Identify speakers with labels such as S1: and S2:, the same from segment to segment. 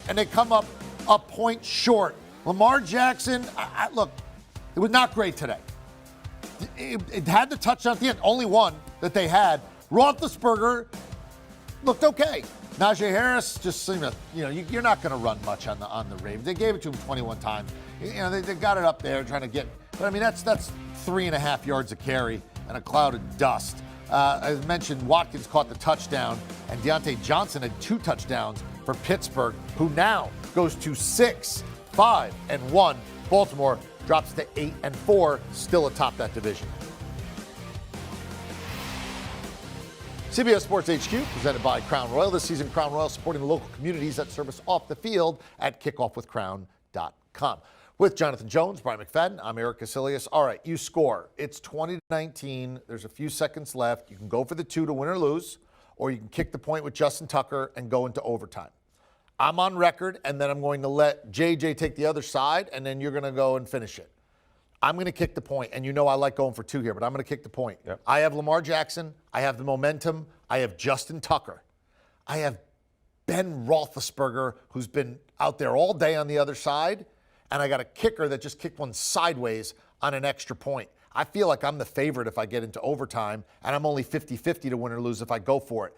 S1: and they come up a point short. Lamar Jackson, look, it was not great today. It had the touchdown at the end, only one that they had. Roethlisberger looked okay. Najee Harris just seemed to, you're not going to run much on the Ravens. They gave it to him 21 times. They got it up there trying to get, but I mean, that's 3.5 yards a carry and a cloud of dust. As mentioned, Watkins caught the touchdown, and Deontay Johnson had 2 touchdowns for Pittsburgh, who now goes to 6-5-1. Baltimore drops to 8-4, still atop that division. CBS Sports HQ, presented by Crown Royal. This season, Crown Royal supporting the local communities that service off the field at kickoffwithcrown.com. With Jonathan Jones, Brian McFadden, I'm Eric Casillas. All right, you score. It's 20-19. There's a few seconds left. You can go for the 2 to win or lose, or you can kick the point with Justin Tucker and go into overtime. I'm on record, and then I'm going to let JJ take the other side, and then you're going to go and finish it. I'm going to kick the point, and I like going for 2 here, but I'm going to kick the point.
S2: Yep.
S1: I have Lamar Jackson. I have the momentum. I have Justin Tucker. I have Ben Roethlisberger, who's been out there all day on the other side, and I got a kicker that just kicked one sideways on an extra point. I feel like I'm the favorite if I get into overtime, and I'm only 50-50 to win or lose if I go for it.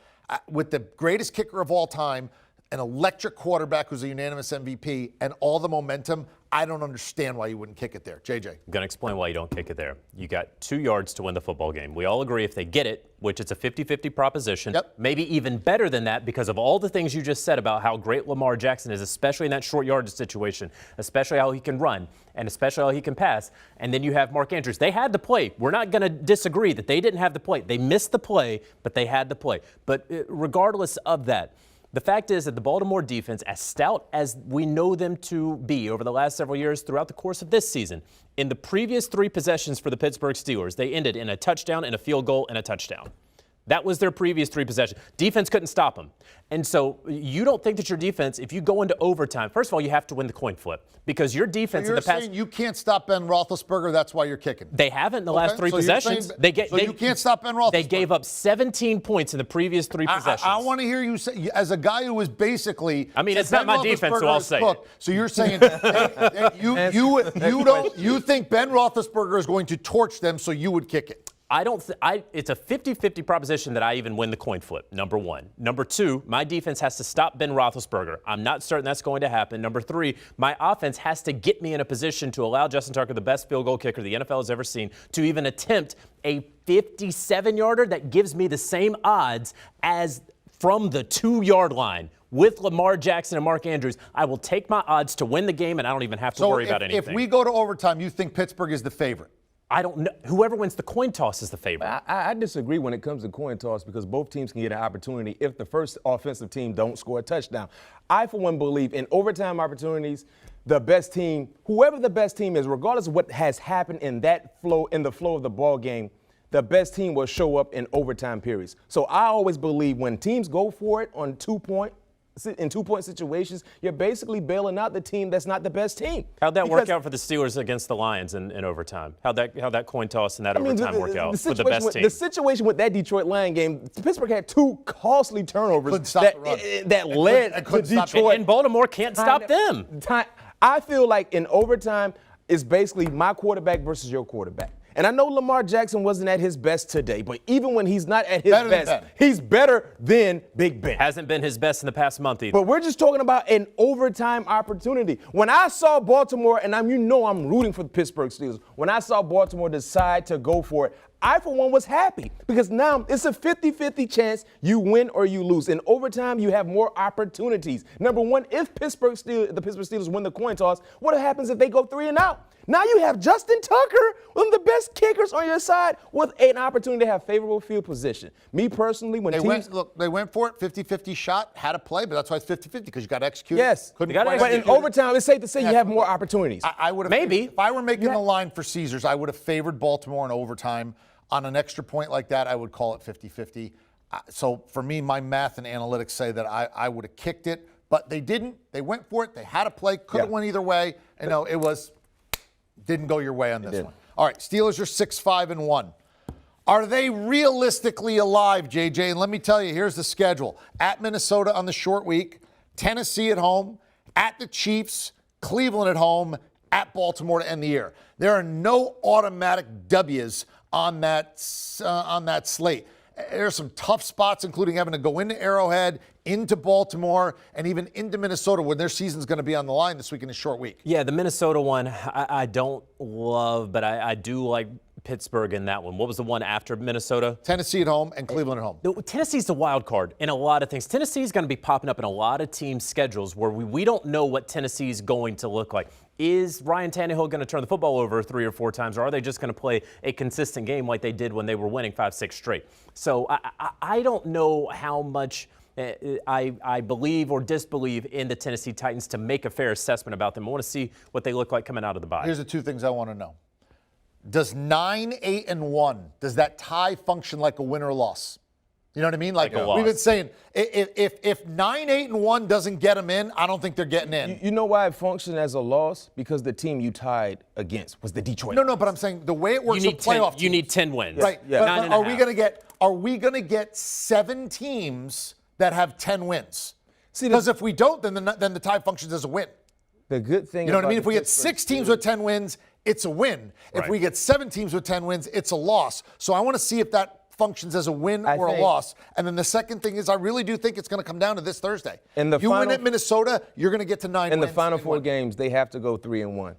S1: With the greatest kicker of all time, an electric quarterback who's a unanimous MVP, and all the momentum, I don't understand why you wouldn't kick it there. JJ.
S3: I'm going to explain why you don't kick it there. You got 2 yards to win the football game. We all agree if they get it, which it's a 50-50 proposition, maybe even better than that because of all the things you just said about how great Lamar Jackson is, especially in that short yardage situation, especially how he can run and especially how he can pass. And then you have Mark Andrews. They had the play. We're not going to disagree that they didn't have the play. They missed the play, but they had the play. But regardless of that, the fact is that the Baltimore defense, as stout as we know them to be over the last several years throughout the course of this season, in the previous 3 possessions for the Pittsburgh Steelers, they ended in a touchdown and a field goal and a touchdown. That was their previous 3 possessions. Defense couldn't stop them. And so you don't think that your defense, if you go into overtime, first of all, you have to win the coin flip because your defense in the past.
S1: Saying you can't stop Ben Roethlisberger, that's why you're kicking.
S3: They haven't in the last 3 possessions.
S1: You can't stop Ben Roethlisberger.
S3: They gave up 17 points in the previous 3 possessions.
S1: I want to hear you say, as a guy who was basically.
S3: I mean, it's not my defense, so I'll say it.
S1: So you're saying you think Ben Roethlisberger is going to torch them, so you would kick it.
S3: It's a 50-50 proposition that I even win the coin flip, number 1. Number 2, my defense has to stop Ben Roethlisberger. I'm not certain that's going to happen. Number 3, my offense has to get me in a position to allow Justin Tucker, the best field goal kicker the NFL has ever seen, to even attempt a 57-yarder that gives me the same odds as from the 2-yard line. With Lamar Jackson and Mark Andrews, I will take my odds to win the game, and I don't even have to worry about anything.
S1: If we go to overtime, you think Pittsburgh is the favorite?
S3: I don't know. Whoever wins the coin toss is the favorite.
S2: I disagree when it comes to coin toss because both teams can get an opportunity if the first offensive team don't score a touchdown. I, for one, believe in overtime opportunities, the best team, whoever the best team is, regardless of what has happened in the flow of the ball game, the best team will show up in overtime periods. So I always believe when teams go for it on 2-point situations, you're basically bailing out the team that's not the best team.
S3: How'd that work out for the Steelers against the Lions in overtime? How'd that coin toss and that overtime work out for the best team?
S2: The situation with that Detroit Lion game, Pittsburgh had 2 costly turnovers that led to Detroit.
S3: And Baltimore can't stop them.
S2: I feel like in overtime, it's basically my quarterback versus your quarterback. And I know Lamar Jackson wasn't at his best today, but even when he's not at his best, he's better than Big Ben.
S3: Hasn't been his best in the past month either.
S2: But we're just talking about an overtime opportunity. When I saw Baltimore, and I'm rooting for the Pittsburgh Steelers, when I saw Baltimore decide to go for it, I, for one, was happy because now it's a 50-50 chance you win or you lose. In overtime, you have more opportunities. Number 1, if the Pittsburgh Steelers win the coin toss, what happens if they go 3 and out? Now you have Justin Tucker, one of the best kickers on your side, with an opportunity to have favorable field position. Me personally, when
S1: they went for it, 50-50 shot, had a play, but that's why it's 50-50 because you got to execute.
S2: Yes, but in overtime, it's safe to say you have more opportunities.
S1: I would have
S3: maybe
S1: if I were making the line for Caesars, I would have favored Baltimore in overtime. On an extra point like that, I would call it 50-50. So for me, my math and analytics say that I would have kicked it, but they didn't. They went for it. They had a play. Could have went either way. Didn't go your way on this one. All right, Steelers are 6-5-1. Are they realistically alive, JJ? And let me tell you, here's the schedule. At Minnesota on the short week, Tennessee at home, at the Chiefs, Cleveland at home, at Baltimore to end the year. There are no automatic W's on that slate. There's some tough spots, including having to go into Arrowhead, into Baltimore, and even into Minnesota when their season's going to be on the line this week in a short week.
S3: Yeah, the Minnesota one I don't love, but I do like Pittsburgh in that one. What was the one after Minnesota?
S1: Tennessee at home and Cleveland at home.
S3: Tennessee's the wild card in a lot of things. Tennessee's going to be popping up in a lot of team schedules where we don't know what Tennessee's going to look like. Is Ryan Tannehill going to turn the football over 3 or 4 times, or are they just going to play a consistent game like they did when they were winning 5-6 straight? So I don't know how much I believe or disbelieve in the Tennessee Titans to make a fair assessment about them. I want to see what they look like coming out of the bye.
S1: Here's the 2 things I want to know. Does 9-8-1, does that tie function like a win or loss? You know what I mean? Like we've been saying, if 9-8-1 doesn't get them in, I don't think they're getting in.
S2: You know why it functioned as a loss? Because the team you tied against was the Detroit.
S1: No, but I'm saying the way it works with playoff teams.
S3: You need 10 wins.
S1: Right.
S2: Yeah.
S1: But are we going to get 7 teams that have 10 wins? Because if we don't, then the tie functions as a win.
S2: The good thing,
S1: you know what I mean? If we get 6 teams with 10 wins, it's a win. If we get 7 teams with 10 wins, it's a loss. So I want to see if that functions as a win or a loss. And then the second thing is I really do think it's going to come down to this Thursday. You win at Minnesota, you're going to get to 9 wins.
S2: In the final 4 games, they have to go 3-1.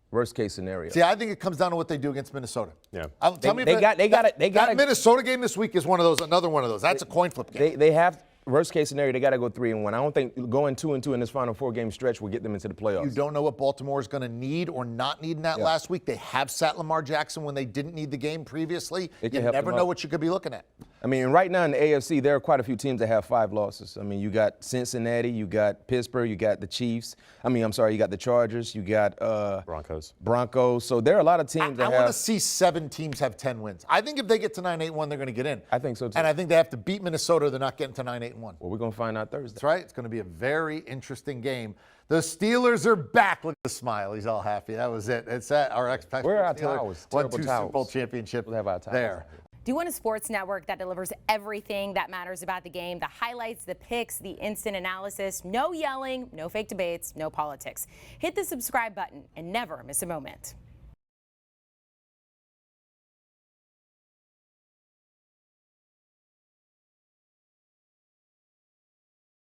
S2: Worst case scenario.
S1: See, I think it comes down to what they do against Minnesota.
S3: Yeah.
S1: That Minnesota game this week is another one of those. That's a coin flip game.
S2: They have. Worst case scenario, they got to go 3-1. I don't think going 2-2 in this final 4-game stretch will get them into the playoffs.
S1: You don't know what Baltimore is going to need or not need in that last week. They have sat Lamar Jackson when they didn't need the game previously. You never know what you could be looking at.
S2: I mean, right now in the AFC, there are quite a few teams that have 5 losses. I mean, you got Cincinnati, you got Pittsburgh, you got the Chiefs. You got the Chargers, you got Broncos. So there are a lot of teams that have.
S1: I want to see 7 teams have 10 wins. I think if they get to 9-8-1, they're going to get in.
S2: I think so too.
S1: And I think they have to beat Minnesota. They're not getting to 9-8-1.
S2: Well, we're going to find out Thursday.
S1: That's right. It's going to be a very interesting game. The Steelers are back. Look at the smile. He's all happy. That was it. It's at our expectation.
S2: Where are our towels?
S1: Won 2 Super Bowl championships there.
S4: Do you want a sports network that delivers everything that matters about the game? The highlights, the picks, the instant analysis. No yelling, no fake debates, no politics. Hit the subscribe button and never miss a moment.